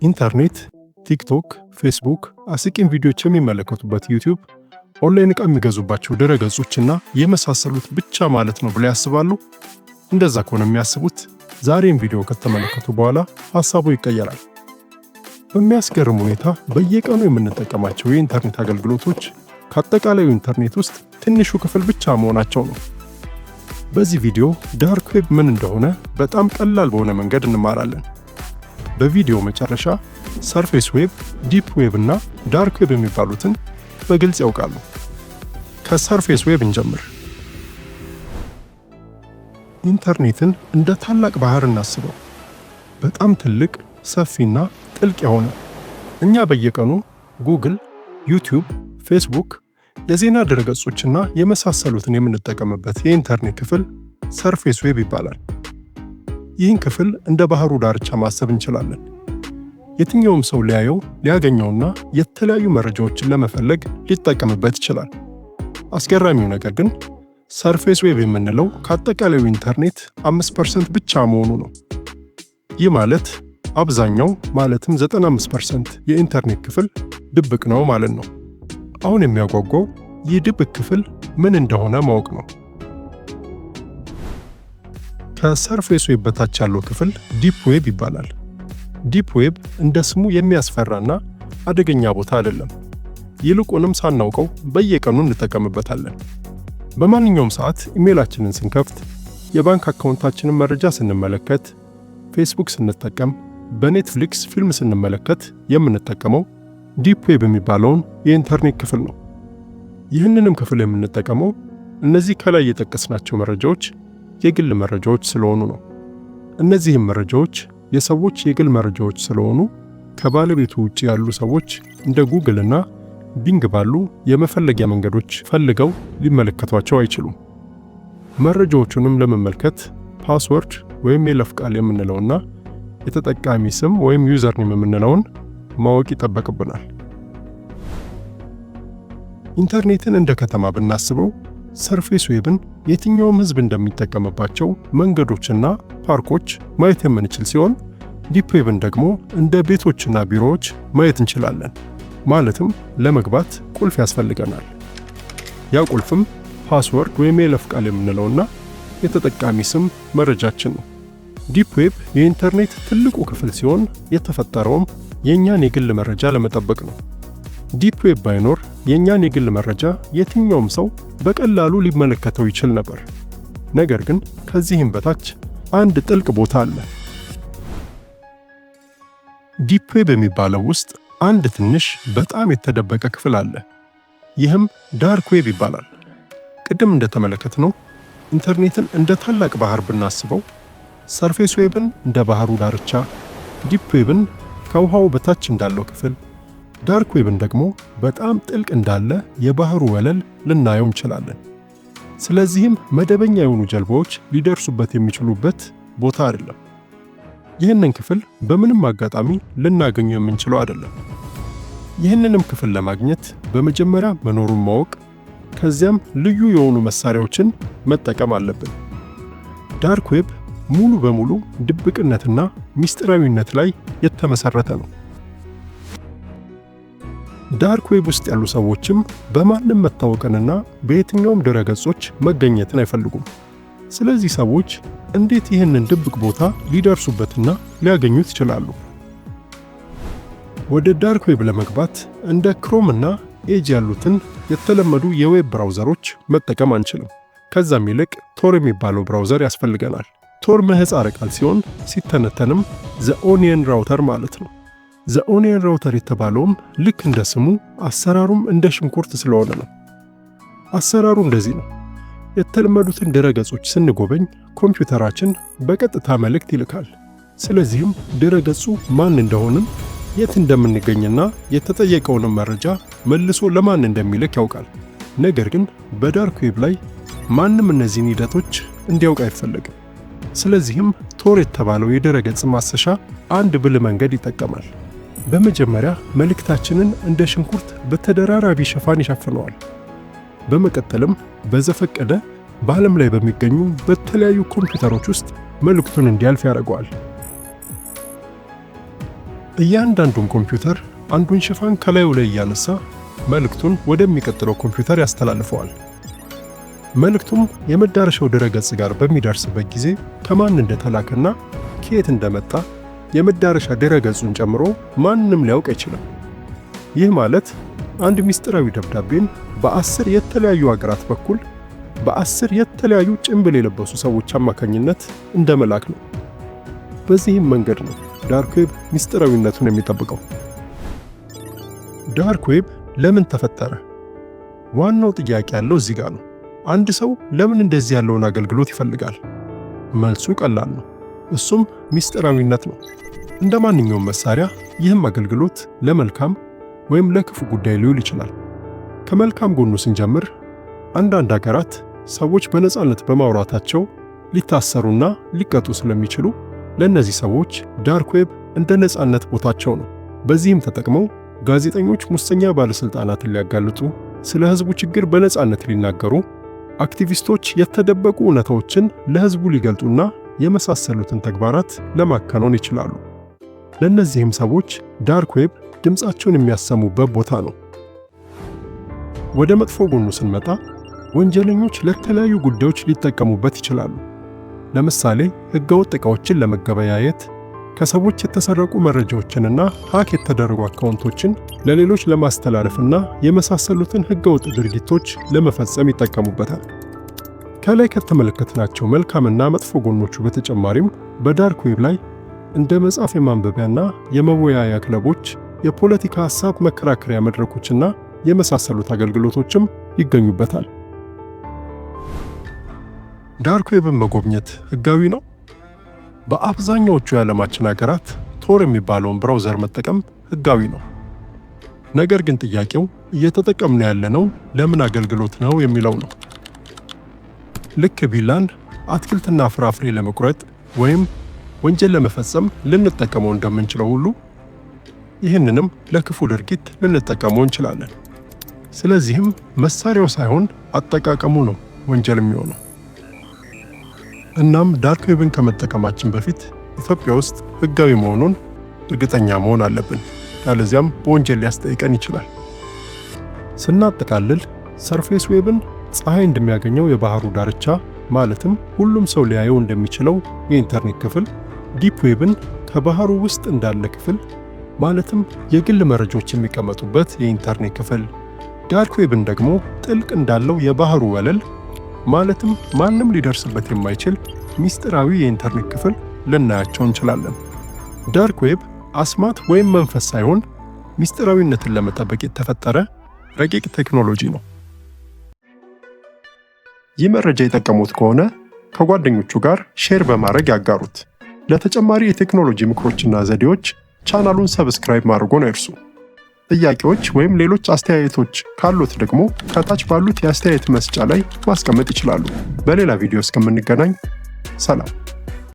ኢንተርኔት፣ ቲክቶክ፣ ፌስቡክ፣ አስቂኝ ቪዲዮዎች የሚመለከቱበት ዩቲዩብ፣ ኦንላይን ዕቃ የሚገዙባቸው ድረገጾችና የመሳሰሉት ብቻ ማለት ነው ብለው ያስባሉ? እንደዛ ከሆነ የሚያስቡት ዛሬም ቪዲዮ ከተመለከቱ በኋላ ሐሳቡ ይቀየራል። በሚያስገርም ሁኔታ በየቀኑ የምንጠቀማቸው የኢንተርኔት አገልግሎቶች ከአጠቃላዩ ኢንተርኔት ውስጥ ትንሹ ክፍል ብቻ መሆናቸው ነው። በዚህ ቪዲዮ ዳርክ ዌብ ምን እንደሆነ በጣም ቀላል በሆነ መንገድ እንማራለን። በቪዲዮ መጨረሻ ሰርፌስ ዌብ፣ ዲፕ ዌብ እና ዳርክ ዌብ የሚባሉትን በግልጽ ያውቃሉ። ከሰርፌስ ዌብ እንጀምር። ኢንተርኔትን እንደ ታላቅ ባህር እናስበው። በጣም ትልቅ፣ ሰፊና ጥልቅ የሆነ እኛ በየቀኑ ጉግል፣ ዩቲዩብ፣ ፌስቡክ፣ የዜና ድረገጾችና የመሳሰሉትን የምንጠቀምበት የኢንተርኔት ክፍል ሰርፌስ ዌብ ይባላል። ይህን ክፍል እንደ ባህሩ ዳርቻ ማሰብ እንችላለን። የትኛውም ሰው ሊያየው፣ ሊያገኘውና የተለያዩ መረጃዎችን ለመፈለግ ሊጠቀምበት ይችላል። አስገራሚው ነገር ግን ሰርፌስ ዌብ የምንለው ከአጠቃላዩ ኢንተርኔት 5% ብቻ መሆኑ ነው። ይህ ማለት አብዛኛው ማለትም 95% የኢንተርኔት ክፍል ድብቅ ነው ማለት ነው። አሁን የሚያጓጓው ይህ ድብቅ ክፍል ምን እንደሆነ ማወቅ ነው። ከሰርፌስ ዌብ በታች ያለው ክፍል ዲፕ ዌብ ይባላል። ዲፕ ዌብ እንደ ስሙ የሚያስፈራና አደገኛ ቦታ አይደለም። ይልቁንም ሳናውቀው በየቀኑ እንጠቀምበታለን። በማንኛውም ሰዓት ኢሜይላችንን ስንከፍት፣ የባንክ አካውንታችንን መረጃ ስንመለከት፣ ፌስቡክ ስንጠቀም፣ በኔትፍሊክስ ፊልም ስንመለከት የምንጠቀመው ዲፕ ዌብ የሚባለውን የኢንተርኔት ክፍል ነው። ይህንንም ክፍል የምንጠቀመው እነዚህ ከላይ የጠቀስናቸው መረጃዎች የግል መረጃዎች ስለሆኑ ነው። እነዚህም መረጃዎች የሰዎች የግል መረጃዎች ስለሆኑ ከባለቤቱ ውጭ ያሉ ሰዎች እንደ ጉግል እና ቢንግ ባሉ የመፈለጊያ መንገዶች ፈልገው ሊመለከቷቸው አይችሉም። መረጃዎቹንም ለመመልከት ፓስወርድ ወይም የይለፍ ቃል የምንለውና የተጠቃሚ ስም ወይም ዩዘርኔም የምንለውን ማወቅ ይጠበቅብናል። ኢንተርኔትን እንደ ከተማ ብናስበው ሰርፌስ ዌብን የትኛውም ሕዝብ እንደሚጠቀምባቸው መንገዶችና ፓርኮች ማየት የምንችል ሲሆን ዲፕ ዌብን ደግሞ እንደ ቤቶችና ቢሮዎች ማየት እንችላለን። ማለትም ለመግባት ቁልፍ ያስፈልገናል። ያ ቁልፍም ፓስወርድ ወይም የይለፍ ቃል የምንለውና የተጠቃሚ ስም መረጃችን ነው። ዲፕ ዌብ የኢንተርኔት ትልቁ ክፍል ሲሆን የተፈጠረውም የእኛን የግል መረጃ ለመጠበቅ ነው። ዲፕ ዌብ ባይኖር የእኛን የግል መረጃ የትኛውም ሰው በቀላሉ ሊመለከተው ይችል ነበር። ነገር ግን ከዚህም በታች አንድ ጥልቅ ቦታ አለ። ዲፕ ዌብ የሚባለው ውስጥ አንድ ትንሽ በጣም የተደበቀ ክፍል አለ። ይህም ዳርክ ዌብ ይባላል። ቅድም እንደተመለከትነው ኢንተርኔትን እንደ ታላቅ ባህር ብናስበው ሰርፌስ ዌብን እንደ ባህሩ ዳርቻ፣ ዲፕ ዌብን ከውሃው በታች እንዳለው ክፍል፣ ዳርክ ዌብን ደግሞ በጣም ጥልቅ እንዳለ የባህሩ ወለል ልናየው እንችላለን። ስለዚህም መደበኛ የሆኑ ጀልባዎች ሊደርሱበት የሚችሉበት ቦታ አይደለም። ይህንን ክፍል በምንም አጋጣሚ ልናገኘው የምንችለው አይደለም። ይህንንም ክፍል ለማግኘት በመጀመሪያ መኖሩን ማወቅ፣ ከዚያም ልዩ የሆኑ መሳሪያዎችን መጠቀም አለብን። ዳርክ ዌብ ሙሉ በሙሉ ድብቅነትና ሚስጥራዊነት ላይ የተመሰረተ ነው። ዳርክ ዌብ ውስጥ ያሉ ሰዎችም በማንም መታወቅንና በየትኛውም ድረገጾች መገኘትን አይፈልጉም። ስለዚህ ሰዎች እንዴት ይህንን ድብቅ ቦታ ሊደርሱበትና ሊያገኙት ይችላሉ? ወደ ዳርክ ዌብ ለመግባት እንደ ክሮም እና ኤጅ ያሉትን የተለመዱ የዌብ ብራውዘሮች መጠቀም አንችልም። ከዛም ይልቅ ቶር የሚባለው ብራውዘር ያስፈልገናል። ቶር ምህጻረ ቃል ሲሆን ሲተነተንም ዘ ኦኒየን ራውተር ማለት ነው። ዘ ኦኒየን ራውተር የተባለውም ልክ እንደ ስሙ አሰራሩም እንደ ሽንኩርት ስለሆነ ነው። አሰራሩ እንደዚህ ነው። የተለመዱትን ድረገጾች ስንጎበኝ ኮምፒውተራችን በቀጥታ መልእክት ይልካል። ስለዚህም ድረገጹ ማን እንደሆንን፣ የት እንደምንገኝና የተጠየቀውንም መረጃ መልሶ ለማን እንደሚልክ ያውቃል። ነገር ግን በዳርክ ዌብ ላይ ማንም እነዚህን ሂደቶች እንዲያውቅ አይፈለግም። ስለዚህም ቶር የተባለው የድረገጽ ማሰሻ አንድ ብልህ መንገድ ይጠቀማል። በመጀመሪያ መልእክታችንን እንደ ሽንኩርት በተደራራቢ ሽፋን ይሸፍነዋል። በመቀጠልም በዘፈቀደ በዓለም ላይ በሚገኙ በተለያዩ ኮምፒውተሮች ውስጥ መልእክቱን እንዲያልፍ ያደርገዋል። እያንዳንዱም ኮምፒውተር አንዱን ሽፋን ከላዩ ላይ እያነሳ መልእክቱን ወደሚቀጥለው ኮምፒውተር ያስተላልፈዋል። መልእክቱም የመዳረሻው ድረገጽ ጋር በሚደርስበት ጊዜ ከማን እንደተላከና ከየት እንደመጣ የመዳረሻ ድረገጹን ጨምሮ ማንም ሊያውቅ አይችልም። ይህ ማለት አንድ ሚስጥራዊ ደብዳቤን በ10 የተለያዩ ሀገራት በኩል በ10 የተለያዩ ጭንብል የለበሱ ሰዎች አማካኝነት እንደ መላክ ነው። በዚህም መንገድ ነው ዳርክ ዌብ ሚስጥራዊነቱን የሚጠብቀው። ዳርክ ዌብ ለምን ተፈጠረ? ዋናው ጥያቄ ያለው እዚህ ጋር ነው። አንድ ሰው ለምን እንደዚህ ያለውን አገልግሎት ይፈልጋል? መልሱ ቀላል ነው። እሱም ሚስጥራዊነት ነው። እንደ ማንኛውም መሳሪያ ይህም አገልግሎት ለመልካም ወይም ለክፉ ጉዳይ ሊውል ይችላል። ከመልካም ጎኑ ስንጀምር አንዳንድ ሀገራት ሰዎች በነፃነት በማውራታቸው ሊታሰሩና ሊቀጡ ስለሚችሉ ለእነዚህ ሰዎች ዳርክ ዌብ እንደ ነፃነት ቦታቸው ነው። በዚህም ተጠቅመው ጋዜጠኞች ሙሰኛ ባለሥልጣናትን ሊያጋልጡ፣ ስለ ሕዝቡ ችግር በነፃነት ሊናገሩ፣ አክቲቪስቶች የተደበቁ እውነታዎችን ለሕዝቡ ሊገልጡና የመሳሰሉትን ተግባራት ለማከናወን ይችላሉ። ለእነዚህም ሰዎች ዳርክ ዌብ ድምፃቸውን የሚያሰሙበት ቦታ ነው። ወደ መጥፎ ጎኑ ስንመጣ ወንጀለኞች ለተለያዩ ጉዳዮች ሊጠቀሙበት ይችላሉ። ለምሳሌ ሕገወጥ ዕቃዎችን ለመገበያየት፣ ከሰዎች የተሰረቁ መረጃዎችንና ሃክ የተደረጉ አካውንቶችን ለሌሎች ለማስተላለፍና የመሳሰሉትን ሕገወጥ ድርጊቶች ለመፈጸም ይጠቀሙበታል። ከላይ ከተመለከትናቸው መልካምና መጥፎ ጎኖቹ በተጨማሪም በዳርክ ዌብ ላይ እንደ መጽሐፍ የማንበቢያና የመወያያ ክለቦች፣ የፖለቲካ ሐሳብ መከራከሪያ መድረኮችና የመሳሰሉት አገልግሎቶችም ይገኙበታል። ዳርክ ዌብን መጎብኘት ሕጋዊ ነው? በአብዛኛዎቹ የዓለማችን ሀገራት ቶር የሚባለውን ብራውዘር መጠቀም ሕጋዊ ነው። ነገር ግን ጥያቄው እየተጠቀምን ያለነው ለምን አገልግሎት ነው የሚለው ነው። ልክ ቢላን አትክልትና ፍራፍሬ ለመቁረጥ ወይም ወንጀል ለመፈጸም ልንጠቀመው እንደምንችለው ሁሉ ይህንንም ለክፉ ድርጊት ልንጠቀመው እንችላለን። ስለዚህም መሳሪያው ሳይሆን አጠቃቀሙ ነው ወንጀል የሚሆነው። እናም ዳርክ ዌብን ከመጠቀማችን በፊት ኢትዮጵያ ውስጥ ሕጋዊ መሆኑን እርግጠኛ መሆን አለብን። ያለዚያም በወንጀል ሊያስጠይቀን ይችላል። ስናጠቃልል ሰርፌስ ዌብን ፀሐይ እንደሚያገኘው የባህሩ ዳርቻ ማለትም ሁሉም ሰው ሊያየው እንደሚችለው የኢንተርኔት ክፍል፣ ዲፕ ዌብን ከባህሩ ውስጥ እንዳለ ክፍል ማለትም የግል መረጃዎች የሚቀመጡበት የኢንተርኔት ክፍል፣ ዳርክ ዌብን ደግሞ ጥልቅ እንዳለው የባህሩ ወለል ማለትም ማንም ሊደርስበት የማይችል ሚስጥራዊ የኢንተርኔት ክፍል ልናያቸው እንችላለን። ዳርክ ዌብ አስማት ወይም መንፈስ ሳይሆን ሚስጥራዊነትን ለመጠበቅ የተፈጠረ ረቂቅ ቴክኖሎጂ ነው። ይህ መረጃ የጠቀሙት ከሆነ ከጓደኞቹ ጋር ሼር በማድረግ ያጋሩት። ለተጨማሪ የቴክኖሎጂ ምክሮችና ዘዴዎች ቻናሉን ሰብስክራይብ ማድረግዎን አይርሱ። ጥያቄዎች ወይም ሌሎች አስተያየቶች ካሉት ደግሞ ከታች ባሉት የአስተያየት መስጫ ላይ ማስቀመጥ ይችላሉ። በሌላ ቪዲዮ እስከምንገናኝ ሰላም።